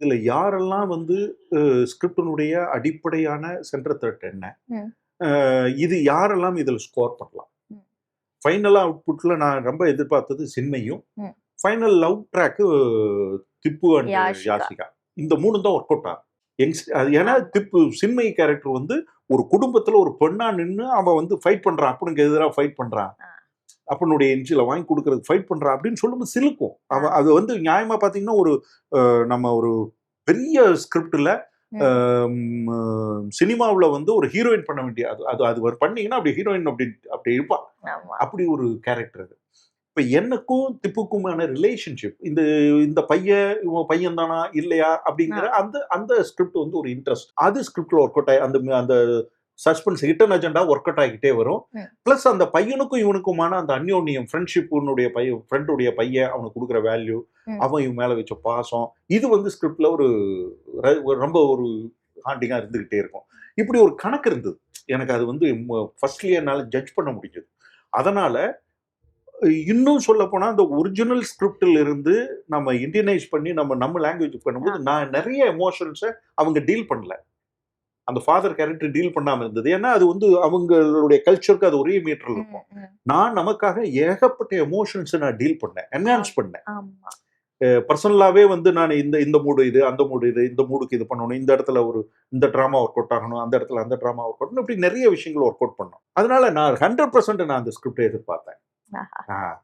இதுல யாரெல்லாம் வந்து ஸ்கிரிப்டினுடைய அடிப்படையான சென்டர் த்ரெட் என்ன, ம். இது யாரெல்லாம் இதில் ஸ்கோர் பண்ணலாம். ம். ஃபைனலா அவுட்புட்ல நான் ரொம்ப எதிர்பார்த்தது சின்மையும், ம். Final love track Tipu and Yashika. Yashika. இந்த 3 தான் ஒர்க் அவுட் ஆகும். அது ஏன்னா ஆமா. திப்பு சின்மை கேரக்டர் வந்து ஒரு குடும்பத்துல ஒரு பெண்ணா நின்னு அவன் வந்து ஃபைட் பண்றான், அப்பனுக்கு எதிரா ஃபைட் பண்றான். ஆ. அப்பனுடைய என்ஜில வாங்கி கொடுக்கறதுக்கு ஃபைட் பண்றான் அப்படின்னு சொல்லும்போது சிலுக்கும். அவன் அது வந்து நியாயமா பார்த்தீங்கன்னா, ஒரு நம்ம ஒரு பெரிய ஸ்கிரிப்ட்ல சினிமாவுல வந்து ஒரு ஹீரோயின் பண்ண வேண்டிய அது அது அது ஒரு பண்ணீங்கன்னா அப்படி ஹீரோயின் அப்படி அப்படி இருப்பான். ஆமா. அப்படி ஒரு கேரக்டர் அது. இப்ப எனக்கும் திப்புக்குமான ரிலேஷன்ஷிப் இந்த இந்த பையன் இவன் பையன் தானா இல்லையா அப்படிங்கிற அந்த அந்த ஸ்கிரிப்ட் வந்து ஒரு இன்ட்ரெஸ்ட். அது ஸ்கிரிப்ட்ல ஒர்க் அவுட் ஆகி அந்த அந்த suspense hidden agenda work out ஆகிட்டே வரும். ம். பிளஸ் அந்த பையனுக்கும் இவனுக்குமான அந்த அந்யோன்யம் ஃப்ரெண்ட்ஷிப்புடைய பையன் ஃப்ரெண்டுடைய பையன் அவனுக்கு கொடுக்குற வேல்யூ, ம். அவன் இவன் மேல வச்ச பாசம், இது வந்து ஸ்கிரிப்ட்ல ஒரு ரொம்ப ஒரு ஹாண்டிங்கா இருந்துகிட்டே இருக்கும். இப்படி ஒரு கணக்கு இருந்தது. எனக்கு அது வந்து ஃபர்ஸ்ட்லயே என்னால ஜட்ஜ் பண்ண முடிஞ்சது. அதனால இன்னும் சொல்லப் போனா அந்த ஒரிஜினல் ஸ்கிரிப்ட்ல இருந்து நம்ம இந்தியனைஸ் பண்ணி நம்ம லாங்குவேஜ் பண்ணும்போது நான் நிறைய எமோஷன்ஸ அவங்க டீல் பண்ணல. அந்த ஃபாதர் கேரக்டர் டீல் பண்ணாம இருந்தது. ஏன்னா அது வந்து அவங்களுடைய கல்ச்சருக்கு அது ஒரே மீட்டர்ல இருக்கும். நான் நமக்காக ஏகப்பட்ட எமோஷன்ஸ நான் டீல் பண்ணேன். என்ஹான்ஸ் பண்ணேன். ஆமா. பர்சனலாவே வந்து நான் இந்த இந்த மூடு இது, அந்த மூடு இது, இந்த மூடுக்கு இது பண்ணணும். இந்த இடத்துல ஒரு இந்த டிராமா ஒர்க் அவுட் ஆகணும். அந்த இடத்துல அந்த டிராமா ஒர்க் அவுட் இப்படி நிறைய விஷயங்கள் ஒர்க் அவுட் பண்ணோம். அதனால நான் 100% நான் அந்த ஸ்கிரிப்ட எதிர்பார்த்தேன். ஆஹா.